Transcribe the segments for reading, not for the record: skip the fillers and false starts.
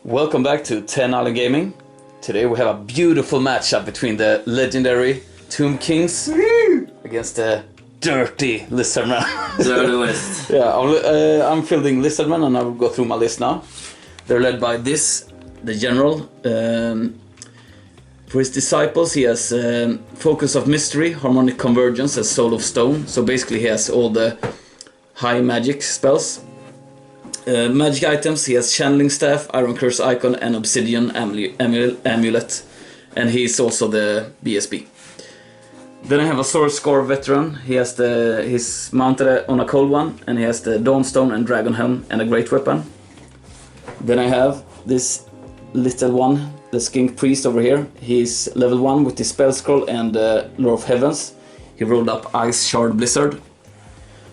Welcome back to 10 Island Gaming. Today we have a beautiful matchup between the legendary Tomb Kings against the dirty Lizardmen. Dirty list. Yeah, I'm fielding Lizardmen and I will go through my list now. They're led by the general. For his disciples, he has Focus of Mystery, Harmonic Convergence, and Soul of Stone. So basically he has all the high magic spells. Magic items, he has Channeling Staff, Iron Curse Icon, and Obsidian Amulet. And he's also the BSB. Then I have a Sword Score veteran. He has he's mounted on a cold one, and he has the Dawnstone and Dragon Helm and a great weapon. Then I have this little one, the Skink Priest over here. He's level 1 with the Spell Scroll and Lore of Heavens. He rolled up Ice Shard Blizzard.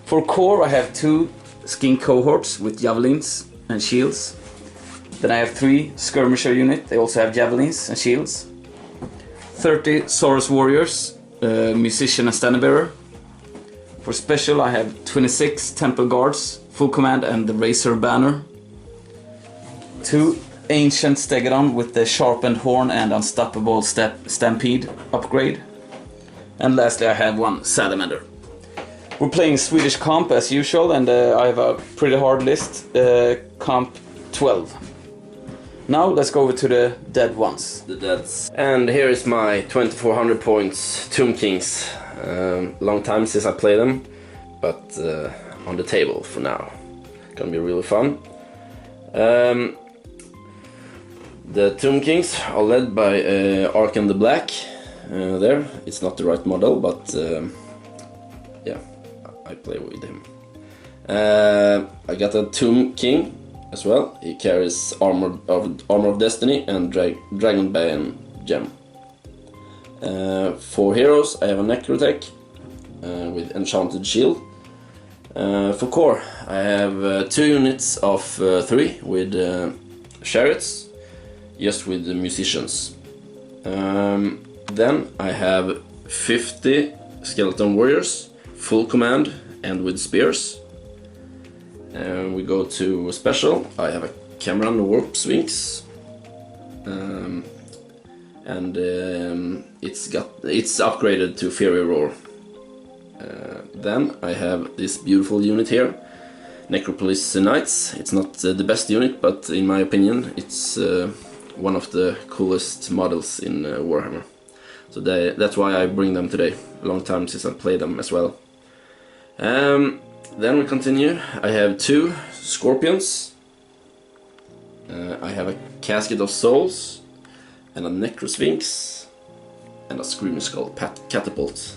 For core I have 2 Skink cohorts with javelins and shields. Then I have 3 skirmisher unit. They also have javelins and shields. 30 Saurus warriors, musician and standard bearer. For special I have 26 temple guards, full command and the Razor banner. 2 ancient stegodon with the sharpened horn and unstoppable stampede upgrade. And lastly I have 1 salamander. We're playing Swedish comp as usual, and I have a pretty hard list, comp 12. Now let's go over to the dead ones. The deads. And here is my 2400 points Tomb Kings. Long time since I played them, but on the table for now. Gonna be really fun. The Tomb Kings are led by Arkan the Black. There, it's not the right model, but yeah. I play with him. I got a Tomb King as well. He carries Armor of Destiny and Dragonbane gem. For heroes, I have a Necrotech with Enchanted Shield. For core, I have 2 units of 3 with chariots, just with the musicians. Then I have 50 skeleton warriors, full command and with spears. We go to special. I have a Cameron Warp Sphinx, and it's upgraded to Fury Roar. Then I have this beautiful unit here, Necropolis Knights. It's not the best unit, but in my opinion it's one of the coolest models in Warhammer. So that's why I bring them today. A long time since I played them as well. Then we continue. I have 2 Scorpions. I have a Casket of Souls and a Necrosphinx and a Screaming Skull Catapult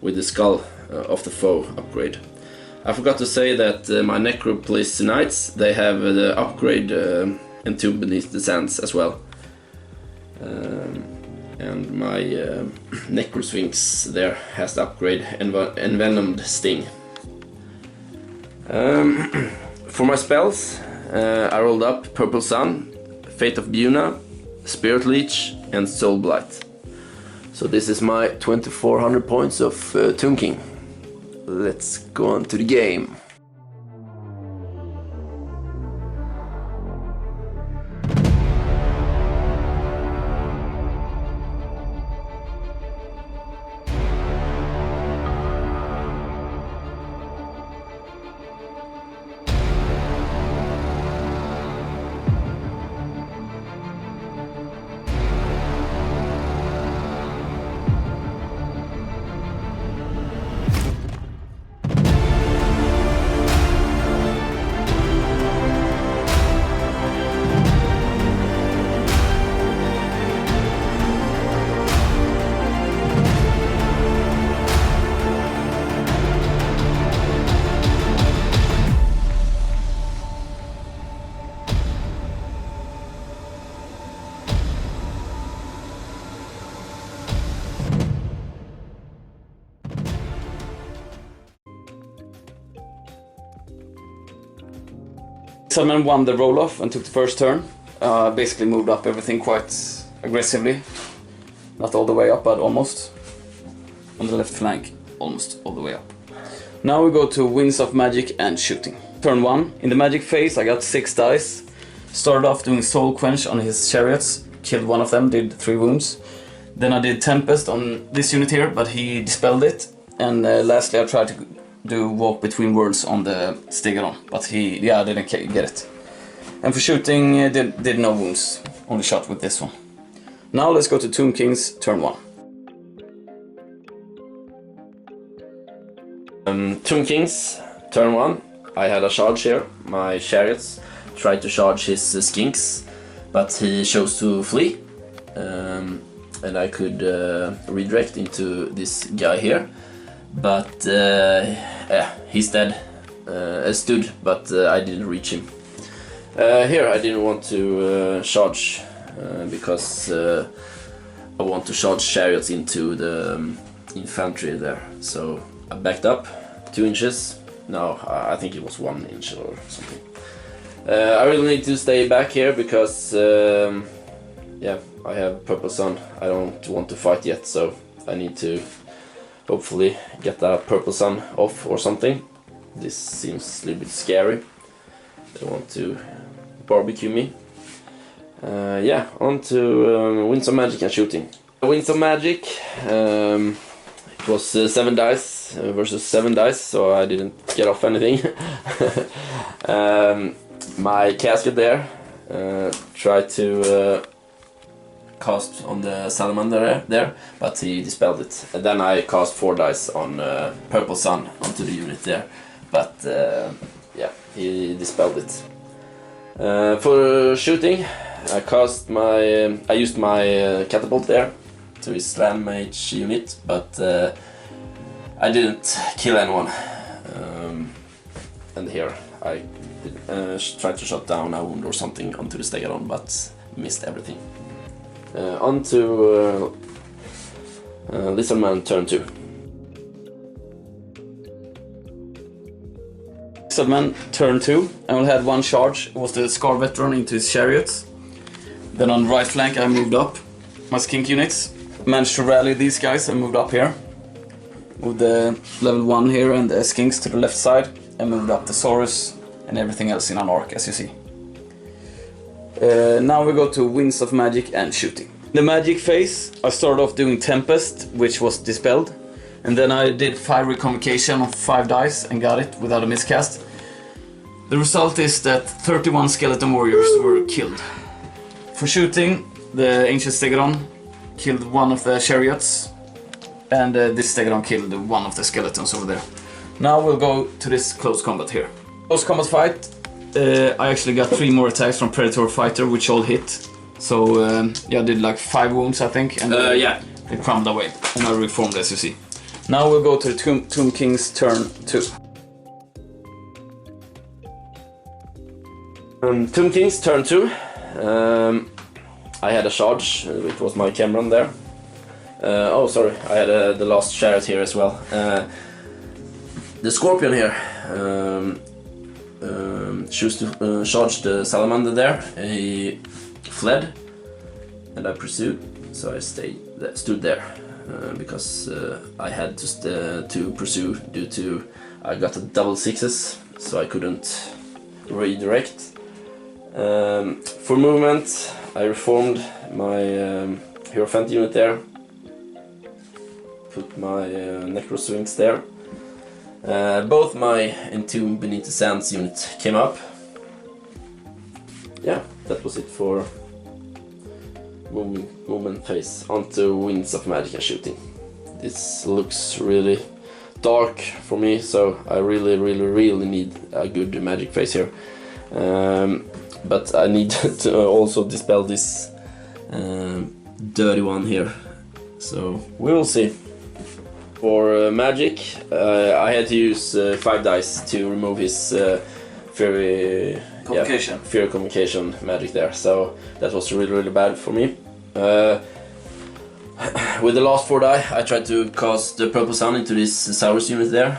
with the Skull of the Foe upgrade. I forgot to say that my Necropolis Knights, they have the upgrade Entomb Beneath the Sands as well. And my Necrosphinx there has the upgrade Envenomed Sting. For my spells, I rolled up Purple Sun, Fate of Buna, Spirit Leech and Soul Blight. So this is my 2400 points of Tomb King. Let's go on to the game. Lizardmen won the roll-off and took the first turn. Basically moved up everything quite aggressively. Not all the way up, but almost. On the left flank, almost all the way up. Now we go to Winds of Magic and Shooting. Turn 1. In the magic phase I got 6 dice. Started off doing Soul Quench on his chariots, killed one of them, did 3 wounds. Then I did Tempest on this unit here, but he dispelled it. And lastly I tried to do Walk Between Worlds on the Stegadon, but he didn't get it. And for shooting, did no wounds, only shot with this one. Now let's go to Tomb Kings, turn 1. Tomb Kings, turn 1. I had a charge here. My chariots tried to charge his skinks, but he chose to flee. And I could redirect into this guy here. But he's dead. Stood, but I didn't reach him. Here I didn't want to charge because I want to charge chariots into the infantry there. So I backed up 2 inches. No, I think it was 1 inch or something. I really need to stay back here because yeah, I have purple sun. I don't want to fight yet, so I need to hopefully get that purple sun off or something. This seems a little bit scary. They want to barbecue me. Yeah, on to Winds of Magic and shooting. Winds of Magic, it was 7 dice versus 7 dice, so I didn't get off anything. My casket there tried to cast on the salamander there, but he dispelled it. And then I cast 4 dice on purple sun onto the unit there, but yeah, he dispelled it. For shooting, I used my catapult there to his slam mage unit, but I didn't kill anyone. And here I tried to shot down a wound or something onto the Stegadon, but missed everything. On to Lizardmen, turn 2. Lizardmen, turn 2. I only had 1 charge. It was the Scar Veteran into his chariots. Then on the right flank I moved up my skink units. Managed to rally these guys and moved up here. Moved the level 1 here and the skinks to the left side. And moved up the Saurus and everything else in an arc, as you see. Now we go to Winds of Magic and shooting. The magic phase, I started off doing Tempest, which was dispelled. And then I did Fiery Convocation on 5 dice and got it without a miscast. The result is that 31 skeleton warriors were killed. For shooting, the Ancient Stegadon killed 1 of the chariots. And this Stegadon killed 1 of the skeletons over there. Now we'll go to this close combat here. Close combat fight. I actually got 3 more attacks from Predator Fighter, which all hit. So yeah, I did like 5 wounds, I think, and yeah, they crumbled away. And I reformed, as you see. Now we'll go to the Tomb Kings, turn 2. Tomb Kings, turn 2. I had a charge. It was my Cameron there. Oh, sorry, I had the last chariot here as well. The Scorpion here chose to charge the salamander there. He fled, and I pursued, so I stood there because I had to pursue due to I got a double 6s, so I couldn't redirect. For movement, I reformed my Hierophant unit there. Put my Necroswings there. Both my Entomb Beneath the Sands unit came up. Yeah, that was it for movement phase. Onto Winds of Magic and shooting. This looks really dark for me, so I really need a good magic phase here. But I need to also dispel this dirty one here. So we will see. For magic, I had to use 5 dice to remove his Fury Convocation magic there, so that was really bad for me. With the last 4 die, I tried to cast the Purple Sun into this Saurus unit there,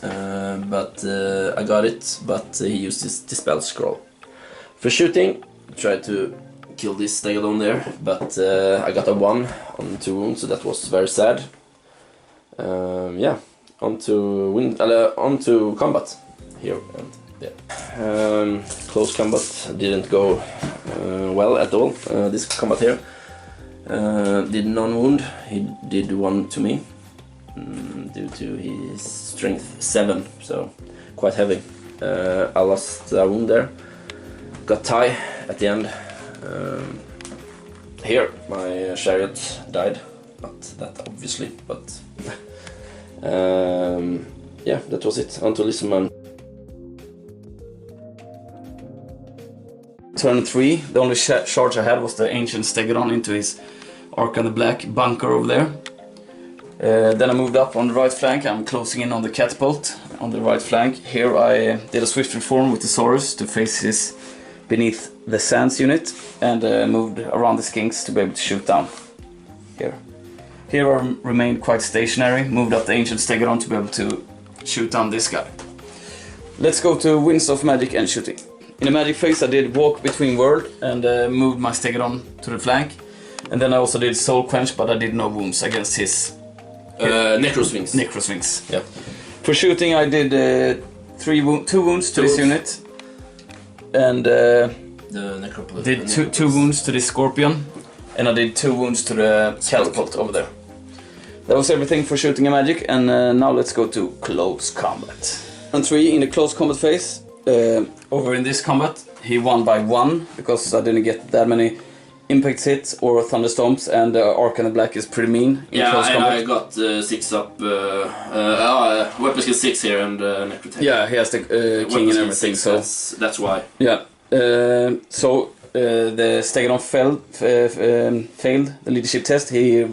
but I got it, but he used his Dispel Scroll. For shooting, I tried to kill this Stegadon there, but I got a 1 on 2 wounds, so that was very sad. Yeah, onto combat here. And Yeah. Close combat didn't go well at all. This combat here did none wound. He did 1 to me due to his strength 7, so quite heavy. I lost a wound there. Got tie at the end. Here my chariot died. Not that obviously, but yeah, that was it. Onto Lizardmen. Turn 3, the only charge I had was the Ancient Stegodon into his Arc and the Black bunker over there. Then I moved up on the right flank. I'm closing in on the catapult on the right flank. Here I did a swift reform with the Saurus to face his Beneath the Sands unit, and moved around the skinks to be able to shoot down. Here I remained quite stationary, moved up the Ancient Stegodon to be able to shoot down this guy. Let's go to Winds of Magic and shooting. In the magic phase I did Walk Between World and moved my Stegodon to the flank. And then I also did Soul Quench, but I did no wounds against his Necroswings. Necroswings. Yeah. For shooting I did 2 wounds to this unit. And the Necropolis. did two wounds to this Scorpion. And I did 2 wounds to the catapult over there. That was everything for shooting and magic, and now let's go to close combat. And 3 in the close combat phase. Over in this combat, he won by 1 because I didn't get that many impact hits or thunderstorms, and Arc and the Black is pretty mean in close combat. I got 6 up. Weapon skill 6 here and Necrotech. Yeah, he has the king and everything, 6, so that's why. yeah. So the Stegodon failed the leadership test. He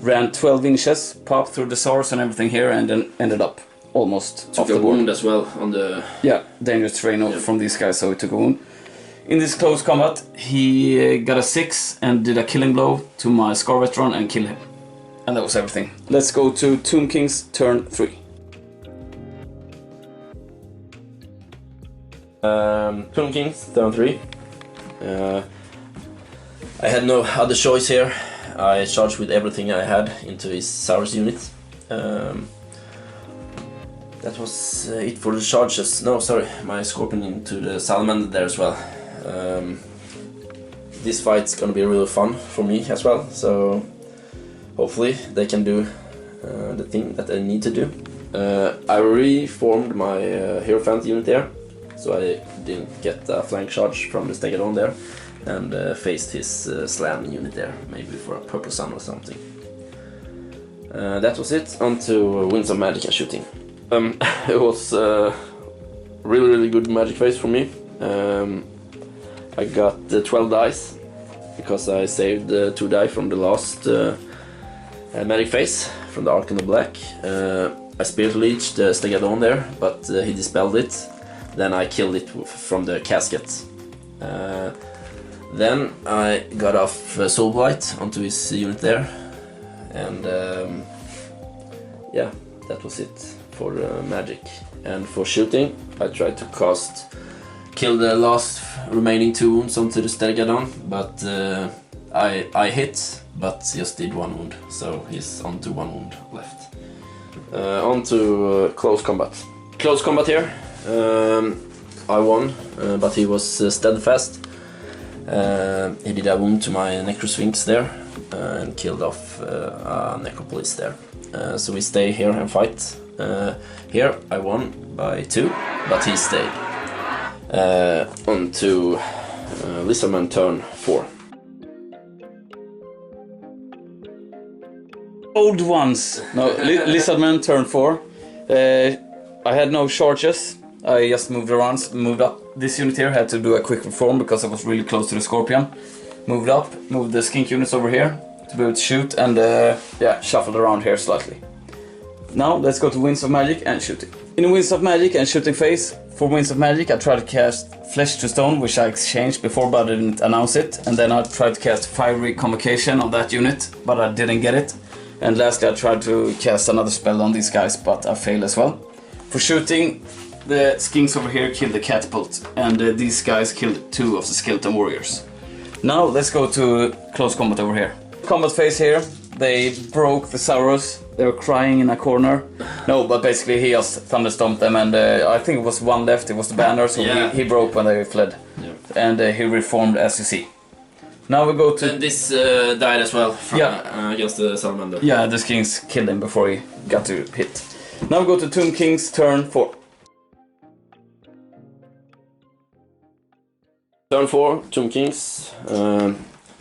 ran 12 inches, popped through the Saurus and everything here, and then ended up almost took off the a board. wound as well on the... Yeah, dangerous terrain from these guys, so he took a wound. In this close combat, he got a 6 and did a killing blow to my Scar Veteran and killed him. And that was everything. Let's go to Tomb King's turn 3. Tomb King's turn 3. I had no other choice here. I charged with everything I had into his Saurus unit. That was it for the charges. No, sorry, my Scorpion into the Salamander there as well. This fight's gonna be really fun for me as well, so hopefully they can do the thing that I need to do. I reformed my Hero Fantasy unit there, so I didn't get a flank charge from the Stegodon there, and faced his Slam unit there, maybe for a Purple Sun or something. That was it. On to Winds of Magic and shooting. It was really good magic phase for me. I got 12 dice because I saved 2 die from the last magic phase from the Arc and the Black. I Spirit Leech the Stegodon there, but he dispelled it. Then I killed it from the casket. Then I got off Soul Blight onto his unit there, and yeah, that was it for magic. And for shooting, I tried to kill the last remaining 2 wounds onto the Stegodon, but I hit, but just did 1 wound, so he's on to 1 wound left. On to close combat. Close combat here. I won, but he was steadfast. He did a wound to my Necrosphinx there and killed off a Necropolis there. So we stay here and fight. Here I won by 2, but he stayed. On to Lizardmen turn 4. Old ones. No, Lizardmen turn 4. I had no charges. I just moved around, moved up this unit here. Had to do a quick reform because I was really close to the Scorpion. Moved up, moved the skink units over here to be able to shoot, and yeah, shuffled around here slightly. Now let's go to Winds of Magic and shooting. In the Winds of Magic and shooting phase, for Winds of Magic I tried to cast Flesh to Stone, which I exchanged before but I didn't announce it. And then I tried to cast Fiery Convocation on that unit, but I didn't get it. And lastly I tried to cast another spell on these guys, but I failed as well. For shooting, the skinks over here killed the catapult, and these guys killed 2 of the skeleton warriors. Now let's go to close combat over here. Combat phase here, they broke the Saurus. They were crying in a corner. No, but basically he just thunderstomped them, and I think it was one left. It was the banner, so he broke when they fled. Yeah. And he reformed, as you see. Now we go to... And this died as well from, against the Salamander. Yeah, the Kings killed him before he got to hit. Now we go to Tomb King's turn 4. Turn 4, Tomb Kings.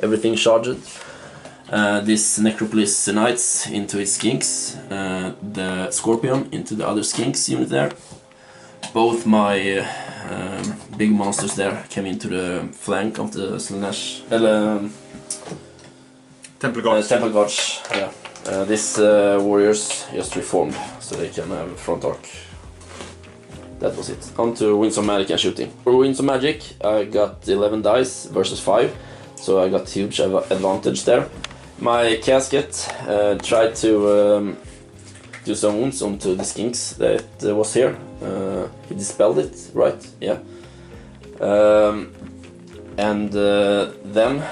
Everything charged. This Necropolis Knights into its Skinks. The Scorpion into the other Skinks unit there. Both my big monsters there came into the flank of the Slanesh. Temple Guards. Temple Guards, yeah. These warriors just reformed, so they can have front arc. That was it. On to Winds of Magic and shooting. For Winds of Magic, I got 11 dice versus 5, so I got huge advantage there. My casket tried to do some wounds onto the Skinks that was here. He dispelled it, right? Yeah. And then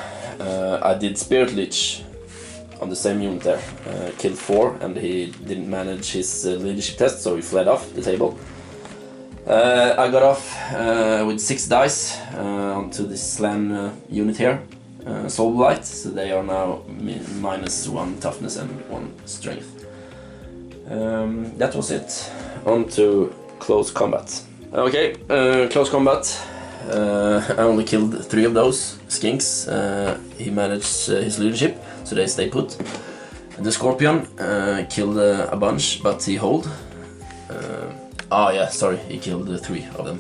I did Spirit Leech on the same unit there. Killed 4, and he didn't manage his leadership test, so he fled off the table. I got off with 6 dice onto this Slan unit here. Soul Blight, so they are now -1 toughness and 1 strength. That was it. On to close combat. Okay, close combat. I only killed 3 of those Skinks. He managed his leadership, so they stay put. The Scorpion killed a bunch, but he hold. He killed 3 of them.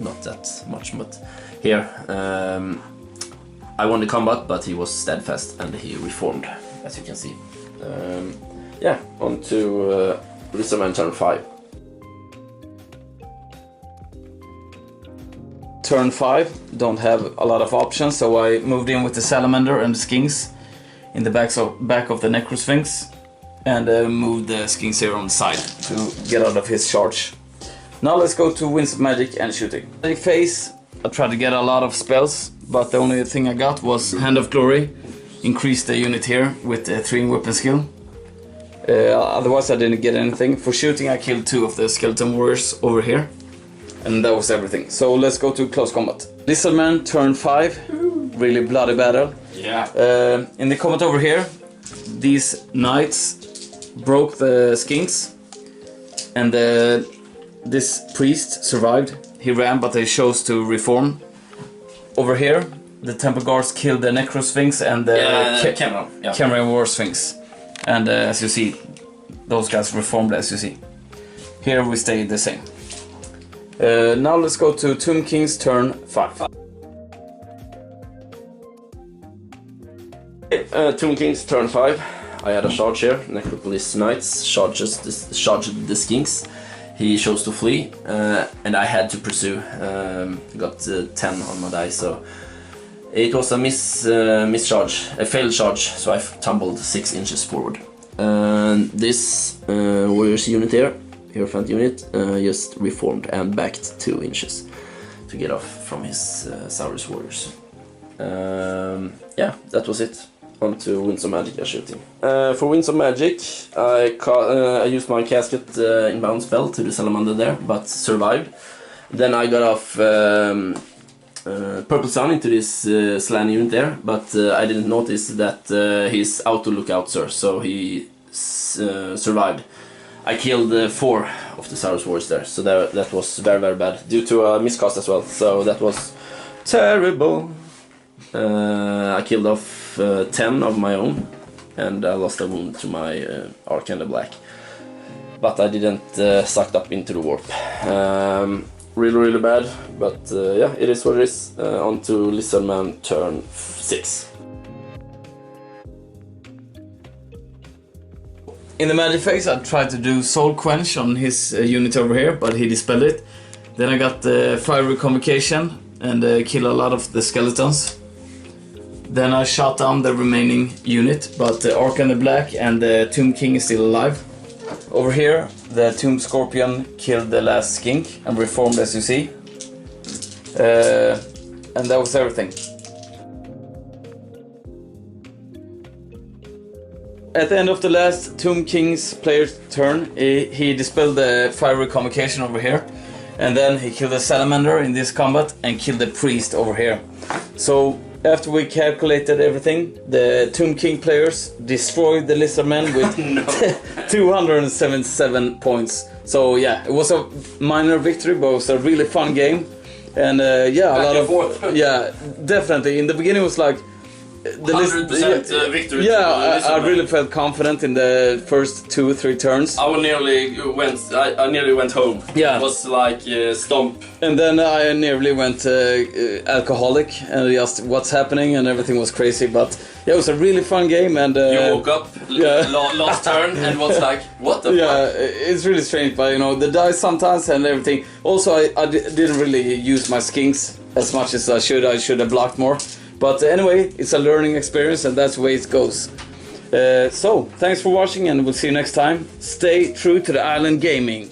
Not that much, but here. I won the combat, but he was steadfast and he reformed, as you can see. On to Lizardmen turn 5. Turn 5, don't have a lot of options, so I moved in with the Salamander and the Skinks in the back of the Necrosphinx, and moved the Skinks here on the side to get out of his charge. Now let's go to Winds of Magic and shooting. Magic phase, I tried to get a lot of spells, but the only thing I got was Hand of Glory. Increased the unit here with 3 weapon skill. Otherwise I didn't get anything. For shooting I killed 2 of the skeleton warriors over here. And that was everything. So let's go to close combat. Lizardmen turn 5. Really bloody battle. Yeah. In the combat over here, these knights broke the Skinks. And this priest survived. He ran, but they chose to reform. Over here, the Temple Guards killed the Necrosphinx and the Cameron War Sphinx. And as you see, those guys reformed, as you see. Here we stay the same. Now let's go to Tomb King's turn 5. Tomb King's turn 5. I had a charge here. Necropolis Knights charged the Skinks. He chose to flee, and I had to pursue. Got 10 on my die, so it was a mischarge, a failed charge, so I tumbled 6 inches forward. This warrior's unit here, Hierophant unit, just reformed and backed 2 inches to get off from his Saurus warriors. That was it. On to Winds of Magic and shooting. For Winds of Magic, I used my casket inbound spell to the Salamander there, but survived. Then I got off Purple Sun into this Slan unit there, but I didn't notice that he's auto lookout, sir, so he survived. I killed 4 of the Saurus warriors there, so that was very, very bad, due to a miscast as well, so that was terrible. I killed off 10 of my own, and I lost a wound to my Arcane Black. But I didn't sucked up into the warp. Really, really bad, but it is what it is. On to Lizardman turn 6. In the magic phase I tried to do Soul Quench on his unit over here, but he dispelled it. Then I got the Fiery Convocation and killed a lot of the skeletons. Then I shot down the remaining unit, but the Arcane Black and the Tomb King is still alive. Over here, the Tomb Scorpion killed the last Skink and reformed, as you see. And that was everything. at the end of the last Tomb King's player's turn, he dispelled the fiery convocation over here, and then he killed a salamander in this combat and killed the priest over here. So after we calculated everything, the Tomb King players destroyed the Lizardmen with 277 points. So yeah, it was a minor victory, but it was a really fun game. And yeah, a lot of yeah, definitely. In the beginning, it was like the 100% victory. Yeah, I really felt confident in the first 2-3 turns. I nearly went home. Yeah, it was like stomp. And then I nearly went alcoholic, and just what's happening, and everything was crazy. But yeah, it was a really fun game. And you woke up last turn and was like, what the fuck? It's really strange, but you know, the dice sometimes and everything. Also, I didn't really use my skinks as much as I should. I should have blocked more. But anyway, it's a learning experience, and that's the way it goes. So, thanks for watching, and we'll see you next time. Stay true to the island gaming.